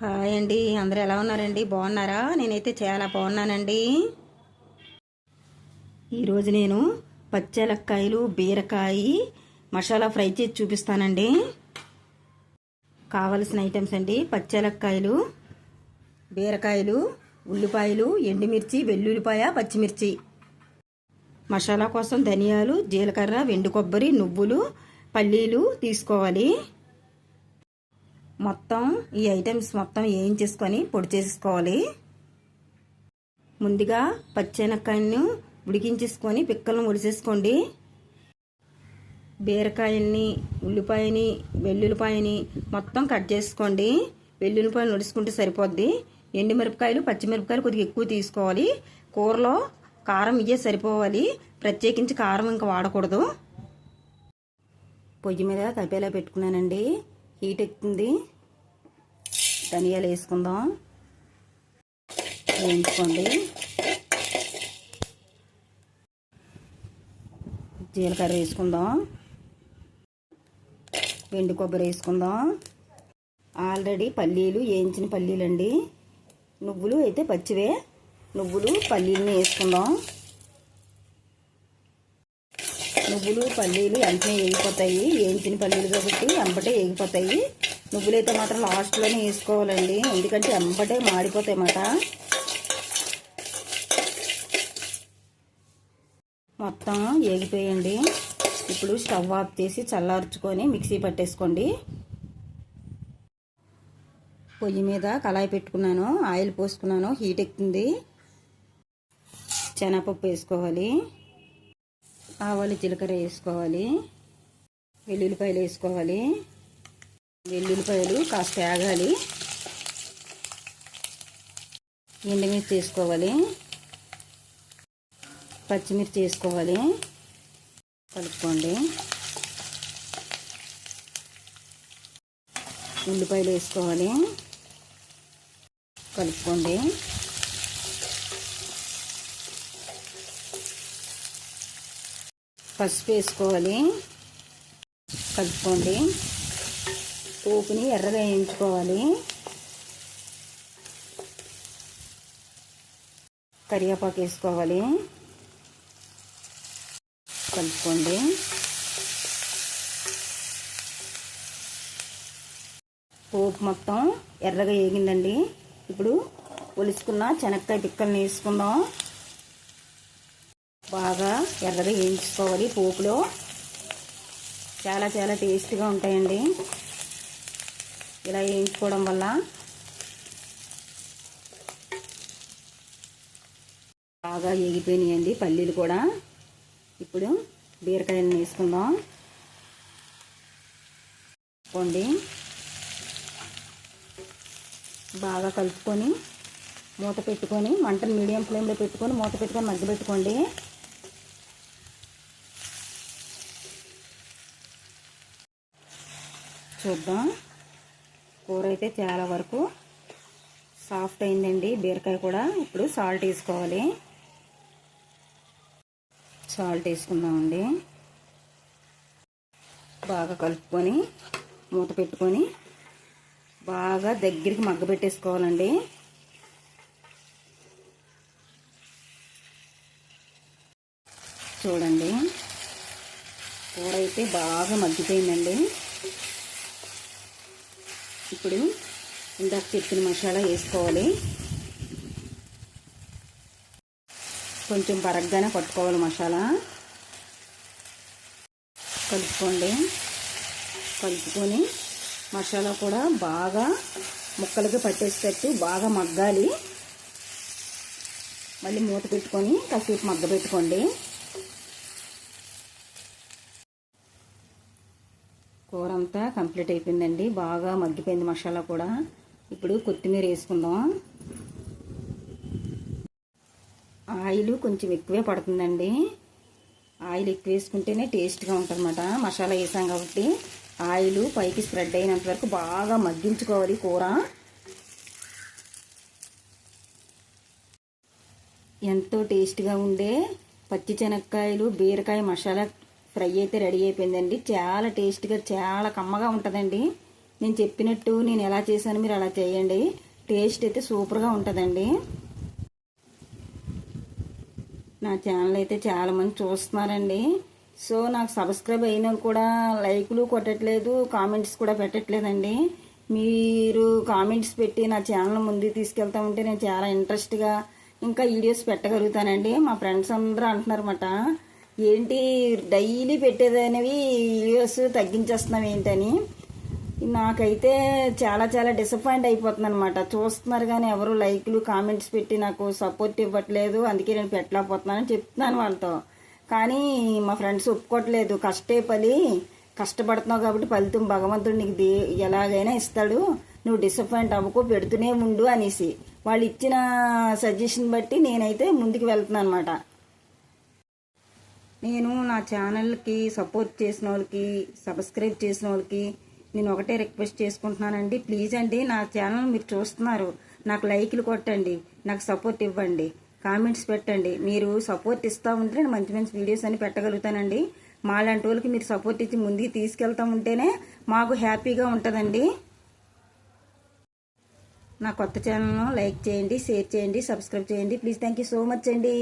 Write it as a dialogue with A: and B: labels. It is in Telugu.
A: హాయ్ అండి, అందరూ ఎలా ఉన్నారండి? బాగున్నారా? నేనైతే చాలా బాగున్నానండి. ఈరోజు నేను పచ్చెలక్కాయలు బీరకాయ మసాలా ఫ్రై చేసి చూపిస్తానండి. కావలసిన ఐటమ్స్ అండి: పచ్చెలక్కాయలు, బీరకాయలు, ఉల్లిపాయలు, ఎండుమిర్చి, వెల్లుల్లిపాయ, పచ్చిమిర్చి. మసాలా కోసం ధనియాలు, జీలకర్ర, వెండి కొబ్బరి, నువ్వులు, పల్లీలు తీసుకోవాలి. మొత్తం ఈ ఐటమ్స్ మొత్తం వేయించేసుకొని పొడి చేసుకోవాలి. ముందుగా పచ్చెనక్కాయలను ఉడికించేసుకొని పిక్కలను ఒడిసేసుకోండి. బీరకాయల్ని, ఉల్లిపాయని, వెల్లుల్లిపాయని మొత్తం కట్ చేసుకోండి. వెల్లుల్లిపాయలు ఒడుచుకుంటే సరిపోద్ది. ఎండుమిరపకాయలు, పచ్చిమిరపకాయలు కొద్దిగా ఎక్కువ తీసుకోవాలి. కూరలో కారం ఇయ్యే సరిపోవాలి, ప్రత్యేకించి కారం ఇంకా వాడకూడదు. పొయ్యి మీద తపేలా పెట్టుకున్నానండి. హీట్ ఎక్కుతుంది. ధనియాలు వేసుకుందాం, వేయించుకోండి. జీలకర్ర వేసుకుందాం, వెండి కొబ్బరి వేసుకుందాం. ఆల్రెడీ పల్లీలు, వేయించిన పల్లీలు అండి. నువ్వులు అయితే పచ్చివే. నువ్వులు పల్లీలని వేసుకుందాం. నువ్వులు పల్లీలు వెంటనే వేగిపోతాయి, వేయించిన పల్లీలు కాబట్టి వెంబటే వేగిపోతాయి. నువ్వులైతే మాత్రం లాస్ట్లోనే వేసుకోవాలండి, ఎందుకంటే వెంబటే మాడిపోతాయి అన్నమాట. మొత్తం వేగిపోయండి. ఇప్పుడు స్టవ్ ఆఫ్ చేసి చల్లార్చుకొని మిక్సీ పట్టేసుకోండి. పొయ్యి మీద కళాయి పెట్టుకున్నాను, ఆయిల్ పోసుకున్నాను, హీట్ ఎక్కుతుంది. శనగపప్పు వేసుకోవాలి, ఆవాలు జీలకర్ర వేసుకోవాలి, వెల్లుల్లిపాయలు వేసుకోవాలి. వెల్లుల్లిపాయలు కాస్త వేగాలి. ఎండుమిర్చి వేసుకోవాలి, పచ్చిమిర్చి వేసుకోవాలి. కలుపుకోండి. ఉల్లిపాయలు వేసుకోవాలి, కలుపుకోండి. పసుపు వేసుకోవాలి, కలుపుకోండి. పోపుని ఎర్రగా వేయించుకోవాలి. కరివేపాకు వేసుకోవాలి, కలుపుకోండి. పోపు మొత్తం ఎర్రగా వేగిందండి. ఇప్పుడు ఒలుచుకున్న శనక్కాయ పిక్కల్ని వేసుకుందాం. బాగా ఎర్రగా వేయించుకోవాలి. పోపులో చాలా చాలా టేస్ట్గా ఉంటాయండి ఇలా వేయించుకోవడం వల్ల. బాగా వేగిపోయినాయండి పల్లీలు కూడా. ఇప్పుడు బీరకాయలను వేసుకుందాం. పోండి, బాగా కలుపుకొని మూత పెట్టుకొని, మంటను మీడియం ఫ్లేమ్లో పెట్టుకొని మూత పెట్టుకొని మధ్య పెట్టుకోండి. చూద్దాం. కూర అయితే చాలా వరకు సాఫ్ట్ అయిందండి, బీరకాయ కూడా. ఇప్పుడు సాల్ట్ వేసుకోవాలి. సాల్ట్ వేసుకుందామండి. బాగా కలుపుకొని మూత పెట్టుకొని బాగా దగ్గరికి మగ్గబెట్టేసుకోవాలండి. చూడండి, కూర అయితే బాగా మగ్గిపోయిందండి. ఇప్పుడు ఇందాక చెప్పిన మసాలా వేసుకోవాలి. కొంచెం బరగ్గానే పట్టుకోవాలి మసాలా. కలుపుకోండి. కలుపుకొని మసాలా కూడా బాగా ముక్కలకి పట్టేసేటట్టు బాగా మగ్గాలి. మళ్ళీ మూత పెట్టుకొని కాసేపు మగ్గబెట్టుకోండి. కూర అంతా కంప్లీట్ అయిపోయిందండి, బాగా మగ్గిపోయింది మసాలా కూడా. ఇప్పుడు కొత్తిమీర వేసుకుందాం. ఆయిల్ కొంచెం ఎక్కువే పడుతుందండి. ఆయిల్ ఎక్కువ వేసుకుంటేనే టేస్ట్గా ఉంటుందన్నమాట. మసాలా వేసాం కాబట్టి ఆయిల్ పైకి స్ప్రెడ్ అయినంత వరకు బాగా మగ్గించుకోవాలి కూర. ఎంతో టేస్ట్గా ఉండే పచ్చి శనక్కాయలు బీరకాయ మసాలా ఫ్రై అయితే రెడీ అయిపోయిందండి. చాలా టేస్ట్గా, చాలా కమ్మగా ఉంటుందండి. నేను చెప్పినట్టు నేను ఎలా చేశాను మీరు అలా చేయండి. టేస్ట్ అయితే సూపర్గా ఉంటుందండి. నా ఛానల్ అయితే చాలామంది చూస్తున్నారండి. సో నాకు సబ్స్క్రైబ్ అయినా కూడా లైకులు కొట్టట్లేదు, కామెంట్స్ కూడా పెట్టట్లేదండి. మీరు కామెంట్స్ పెట్టి నా ఛానల్ ముందుకు తీసుకెళ్తా ఉంటే నేను చాలా ఇంట్రెస్ట్గా ఇంకా వీడియోస్ పెట్టగలుగుతానండి. మా ఫ్రెండ్స్ అందరూ అంటున్నారన్నమాట, ఏంటి డైలీ పెట్టేదనేవి వీడియోస్ తగ్గించేస్తున్నాం ఏంటని. నాకైతే చాలా చాలా డిసప్పాయింట్ అయిపోతుంది అనమాట. చూస్తున్నారు కానీ ఎవరు లైక్లు కామెంట్స్ పెట్టి నాకు సపోర్ట్ ఇవ్వట్లేదు, అందుకే నేను పెట్టలేకపోతున్నానని చెప్తున్నాను వాళ్ళతో. కానీ మా ఫ్రెండ్స్ ఒప్పుకోవట్లేదు. కష్టపడుతున్నావు కాబట్టి ఫలితం భగవంతుడు నీకు ఎలాగైనా ఇస్తాడు, నువ్వు డిసప్పాయింట్ అవ్వకు, పెడుతూనే ఉండు అనేసి వాళ్ళు ఇచ్చిన సజెషన్ బట్టి నేనైతే ముందుకు వెళ్తున్నాను అనమాట. నేను నా ఛానల్కి సపోర్ట్ చేసిన వాళ్ళకి, సబ్స్క్రైబ్ చేసిన వాళ్ళకి నేను ఒకటే రిక్వెస్ట్ చేసుకుంటున్నానండి. ప్లీజ్ అండి, నా ఛానల్ మీరు చూస్తున్నారు, నాకు లైక్లు కొట్టండి, నాకు సపోర్ట్ ఇవ్వండి, కామెంట్స్ పెట్టండి. మీరు సపోర్ట్ ఇస్తూ ఉంటే నేను మంచి మంచి వీడియోస్ అని పెట్టగలుగుతానండి. మాలాంటి వాళ్ళకి మీరు సపోర్ట్ ఇచ్చి ముందుకు తీసుకెళ్తా ఉంటేనే మాకు హ్యాపీగా ఉంటుందండి. నా కొత్త ఛానల్ను లైక్ చేయండి, షేర్ చేయండి, సబ్స్క్రైబ్ చేయండి please. Thank you so much అండి.